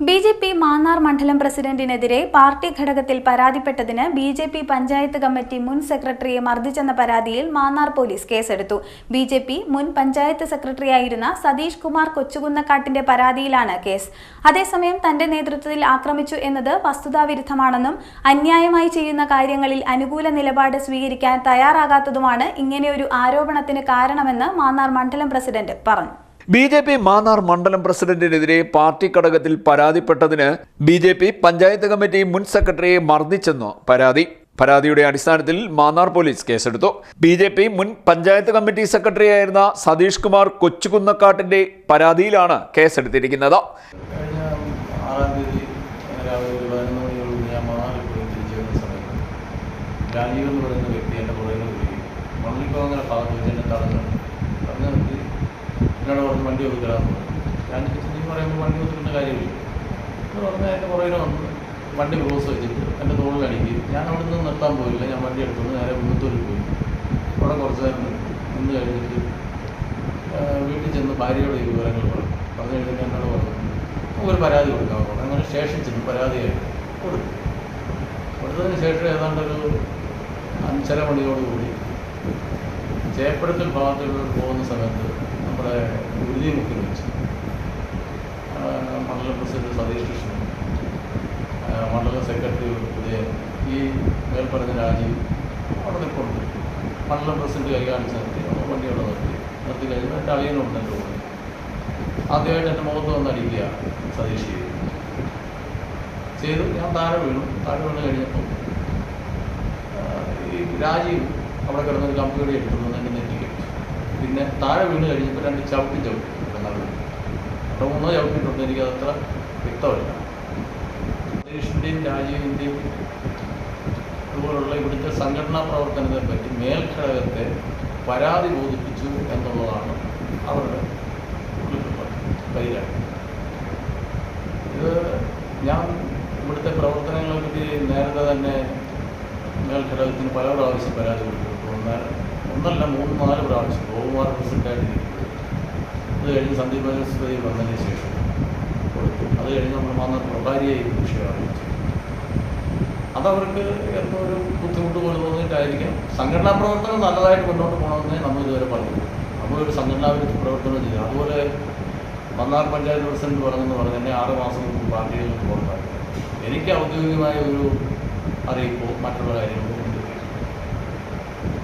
BJP. Mannar മണ്ഡലം പ്രസിഡന്റിനെതിരെ party ഘടകത്തിൽ പരാതിപ്പെട്ടതിന് BJP. Panchayat committee മുൻ സെക്രട്ടറിയെ മർദ്ദിച്ചെന്ന പരാതിയിൽ മാന്നാർ പോലീസ് കേസെടുത്തു. ബി.ജെ.പി. മുൻ പഞ്ചായത്ത് സെക്രട്ടറിയായിരുന്ന സതീഷ് കുമാർ കൊച്ചുകുന്നക്കാട്ടിന്റെ പരാതിയിലാണ് കേസ്. അതേസമയം തന്റെ നേതൃത്വത്തിൽ ആക്രമിച്ചു എന്നത് വസ്തുതാവിരുദ്ധമാണെന്നും അന്യായമായി ചെയ്യുന്ന കാര്യങ്ങളിൽ അനുകൂല നിലപാട് സ്വീകരിക്കാൻ തയ്യാറാകാത്തതുമാണ് ഇങ്ങനെയൊരു ആരോപണത്തിന് കാരണമെന്ന് മാന്നാർ മണ്ഡലം പ്രസിഡന്റ് പറഞ്ഞു. ബി.ജെ.പി. മാന്നാർ മണ്ഡലം പ്രസിഡന്റിനെതിരെ പാർട്ടി ഘടകത്തിൽ പരാതിപ്പെട്ടതിന് ബി.ജെ.പി. പഞ്ചായത്ത് കമ്മിറ്റി മുൻ സെക്രട്ടറിയെ മർദ്ദിച്ചെന്നു പരാതിയുടെ അടിസ്ഥാനത്തിൽ മാന്നാർ പോലീസ് കേസെടുത്തു. ബി.ജെ.പി. മുൻ പഞ്ചായത്ത് കമ്മിറ്റി സെക്രട്ടറിയായിരുന്ന സതീഷ് കുമാർ കൊച്ചുകുന്നക്കാട്ടിന്റെ പരാതിയിലാണ് കേസെടുത്തിരിക്കുന്നത്. വണ്ടി ഒതുക്കലാന്ന് ഞാൻ പറയുമ്പോൾ വണ്ടി ഒതുക്കുന്ന കാര്യമില്ല എന്ന് പറഞ്ഞാൽ എൻ്റെ പുറകിൽ വന്ന് വണ്ടി ക്രോസ് വെച്ചിട്ട് എൻ്റെ തോളിലടിക്ക് ഞാൻ അവിടെ നിന്ന് നിർത്താൻ പോയില്ല. ഞാൻ വണ്ടി എടുത്തുകൊണ്ട് നേരെ മുന്നൂറ്റൂരിൽ പോയി. അവിടെ കുറച്ച് നേരം നിന്ന് കഴിഞ്ഞിട്ട് വീട്ടിൽ ചെന്ന് ഭാര്യയോട് ഈ വിവരങ്ങൾ പറഞ്ഞു കഴിഞ്ഞിട്ട് എന്നോട് പറഞ്ഞു ഒരു പരാതി കൊടുക്കാൻ പറഞ്ഞു. അങ്ങനെ സ്റ്റേഷൻ ചെന്ന് പരാതിയായിട്ട് കൊടുത്തതിന് ശേഷം ഏതാണ്ടൊരു 5:30 മണിയോടുകൂടി ചേപ്പടത്തിൽ ഭാഗത്തിലൂടെ പോകുന്ന സമയത്ത് നമ്മുടെ ഗുരുതിമുക്കിൽ വെച്ച് മണ്ഡലം പ്രസിഡന്റ് സതീഷ് കൃഷ്ണൻ, മണ്ഡലം സെക്രട്ടറി ഉദയൻ, ഈ മേൽപ്പറഞ്ഞ രാജീവ് അവിടെ നിൽപ്പുണ്ട്. മണ്ഡലം പ്രസിഡന്റ് കൈകാണിച്ച് നിർത്തി വണ്ടി അവിടെ നിർത്തി കഴിഞ്ഞപ്പോൾ എൻ്റെ അളിയനുണ്ട് എൻ്റെ കൂടെ. ആദ്യമായിട്ട് എൻ്റെ മുഖത്ത് വന്ന് അടിക്കുക സതീഷ് ചെയ്തു. ഞാൻ താഴെ വീണു കഴിഞ്ഞപ്പോൾ ഈ രാജീവ് അവിടെ കിടന്നൊരു കമ്പിയോടെ എടുത്തുകൊണ്ട് എൻ്റെ നെറ്റിക്ക്. പിന്നെ താഴെ വീണ് കഴിഞ്ഞപ്പോൾ 2 ചവിട്ടി എന്നാണ് 3 ചവിട്ടിയിട്ടുണ്ട്. എനിക്കതത്ര വ്യക്തമല്ല. സതീഷിൻ്റെയും രാജീവിൻ്റെയും അതുപോലുള്ള ഇവിടുത്തെ സംഘടനാ പ്രവർത്തനത്തെ പറ്റി മേൽഘടകത്തെ പരാതി ബോധിപ്പിച്ചു എന്നുള്ളതാണ് അവരുടെ പരിഹാരം. ഇത് ഞാൻ ഇവിടുത്തെ പ്രവർത്തനങ്ങളെ പറ്റി നേരത്തെ തന്നെ മേൽഘടകത്തിന് പല പ്രാവശ്യം പരാതി കൊടുത്തിട്ടുണ്ട്. ഒന്നല്ല 3-4 പ്രാവശ്യം ഗോകുമാർ പ്രസിഡന്റായിട്ട് അത് കഴിഞ്ഞ് സന്ദീപ് ബനസ്പതി വന്നതിന് ശേഷം കൊടുത്തു. അത് കഴിഞ്ഞ് നമ്മൾ മാന്നാർ പ്രഭാരിയായി വിഷയം അറിയിച്ചു. അതവർക്ക് എന്തോ ഒരു ബുദ്ധിമുട്ട് പോലെ തോന്നിയിട്ടായിരിക്കാം. സംഘടനാ പ്രവർത്തനം നല്ലതായിട്ട് മുന്നോട്ട് പോകണമെന്നേ നമ്മൾ ഇതുവരെ പറഞ്ഞു. നമ്മളൊരു സംഘടനാവിരുദ്ധ പ്രവർത്തനം ചെയ്തു. അതുപോലെ മാന്നാർ പഞ്ചായത്ത് പ്രസിഡന്റ് പറഞ്ഞെന്ന് എന്നെ 6 മാസം മുമ്പ് പാർട്ടിയിൽ നിന്ന് പുറത്താക്കി. എനിക്ക് ഔദ്യോഗികമായ ഒരു അറിയിപ്പോ മറ്റുള്ള കാര്യങ്ങളോ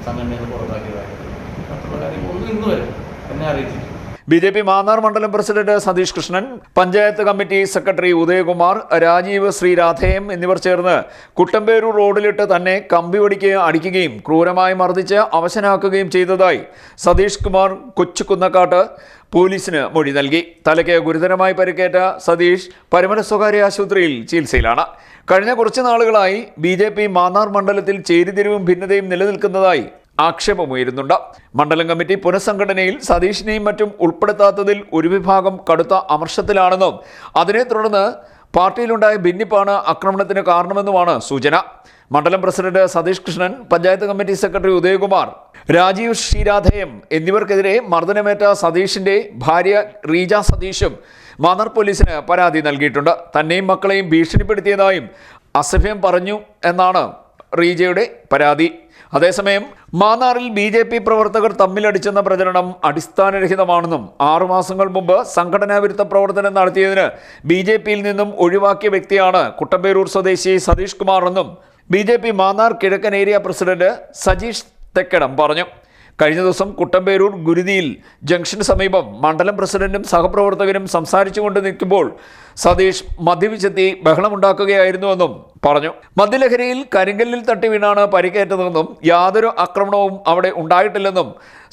സംഘടനയിൽ പുറത്താക്കിയതായിട്ട് മറ്റുള്ള കാര്യങ്ങളൊന്നും ഇന്ന് വരെ എന്നെ അറിയിച്ചിട്ടില്ല. ബി.ജെ.പി. മാന്നാർ മണ്ഡലം president Satheesh Krishnan, panchayat committee secretary Udayakumar, Rajeev, Sreeradheyam എന്നിവർ ചേർന്ന് കുട്ടമ്പേരൂർ റോഡിലിട്ട് തന്നെ കമ്പി അടിക്കുകയും ക്രൂരമായി മർദ്ദിച്ച് അവശനാക്കുകയും ചെയ്തതായി സതീഷ് കുമാർ കൊച്ചുകുന്നക്കാട്ട് പോലീസിന് മൊഴി നൽകി. തലയ്ക്ക് ഗുരുതരമായി പരിക്കേറ്റ സതീഷ് പരമന സ്വകാര്യ ആശുപത്രിയിൽ ചികിത്സയിലാണ്. കഴിഞ്ഞ കുറച്ച് നാളുകളായി ബി.ജെ.പി. മാന്നാർ മണ്ഡലത്തിൽ ചേരിതിരിവും ഭിന്നതയും നിലനിൽക്കുന്നതായി ആക്ഷേപമുയരുന്നുണ്ട്. മണ്ഡലം കമ്മിറ്റി പുനഃസംഘടനയിൽ സതീഷിനെയും മറ്റും ഉൾപ്പെടുത്താത്തതിൽ ഒരു വിഭാഗം കടുത്ത അമർഷത്തിലാണെന്നും അതിനെ തുടർന്ന് പാർട്ടിയിലുണ്ടായ ഭിന്നിപ്പാണ് ആക്രമണത്തിന് കാരണമെന്നുമാണ് സൂചന. മണ്ഡലം president Satheesh Krishnan, panchayat committee secretary Udayakumar, Rajeev, Sreeradheyam എന്നിവർക്കെതിരെ മർദ്ദനമേറ്റ സതീഷിന്റെ ഭാര്യ റീജ സതീഷും മാന്നാർ പോലീസിന് പരാതി നൽകിയിട്ടുണ്ട്. തന്നെയും മക്കളെയും ഭീഷണിപ്പെടുത്തിയതായും അസഭ്യം പറഞ്ഞു എന്നാണ് റീജയുടെ പരാതി. അതേസമയം മാന്നാറിൽ ബി.ജെ.പി. പ്രവർത്തകർ തമ്മിലടിച്ചെന്ന പ്രചരണം അടിസ്ഥാനരഹിതമാണെന്നും 6 മാസങ്ങൾ മുമ്പ് സംഘടനാവിരുദ്ധ പ്രവർത്തനം നടത്തിയതിന് ബി.ജെ.പിയിൽ നിന്നും ഒഴിവാക്കിയ വ്യക്തിയാണ് കുട്ടമ്പേരൂർ സ്വദേശി സതീഷ് കുമാർ എന്നും ബി.ജെ.പി. മാന്നാർ കിഴക്കൻ ഏരിയ പ്രസിഡന്റ് സജീഷ് തെക്കടം പറഞ്ഞു. കഴിഞ്ഞ ദിവസം കുട്ടമ്പേരൂർ ഗുരുതിയിൽ ജംഗ്ഷന് സമീപം മണ്ഡലം പ്രസിഡന്റും സഹപ്രവർത്തകരും സംസാരിച്ചുകൊണ്ട് നിൽക്കുമ്പോൾ സതീഷ് മദ്യപിച്ചെത്തി ബഹളമുണ്ടാക്കുകയായിരുന്നുവെന്നും പറഞ്ഞു. മദ്യലഹരിയിൽ കരിങ്കല്ലിൽ തട്ടി വീണാണ് പരിക്കേറ്റതെന്നും യാതൊരു ആക്രമണവും അവിടെ ഉണ്ടായിട്ടില്ലെന്നും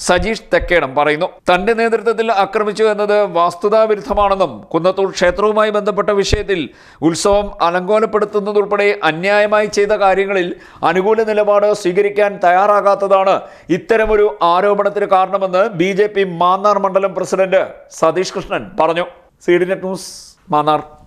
സജീഷ് തെക്കേടം പറയുന്നു. തന്റെ നേതൃത്വത്തിൽ ആക്രമിച്ചു എന്നത് വസ്തുതാവിരുദ്ധമാണെന്നും കുന്നത്തൂർ ക്ഷേത്രവുമായി ബന്ധപ്പെട്ട വിഷയത്തിൽ ഉത്സവം അലങ്കോലപ്പെടുത്തുന്നതുൾപ്പെടെ അന്യായമായി ചെയ്ത കാര്യങ്ങളിൽ അനുകൂല നിലപാട് സ്വീകരിക്കാൻ തയ്യാറാകാത്തതാണ് ഇത്തരമൊരു ആരോപണത്തിന് കാരണമെന്ന് ബി.ജെ.പി. മാന്നാർ മണ്ഡലം പ്രസിഡന്റ് സതീഷ് കൃഷ്ണൻ പറഞ്ഞു. CDNet news, Mannar.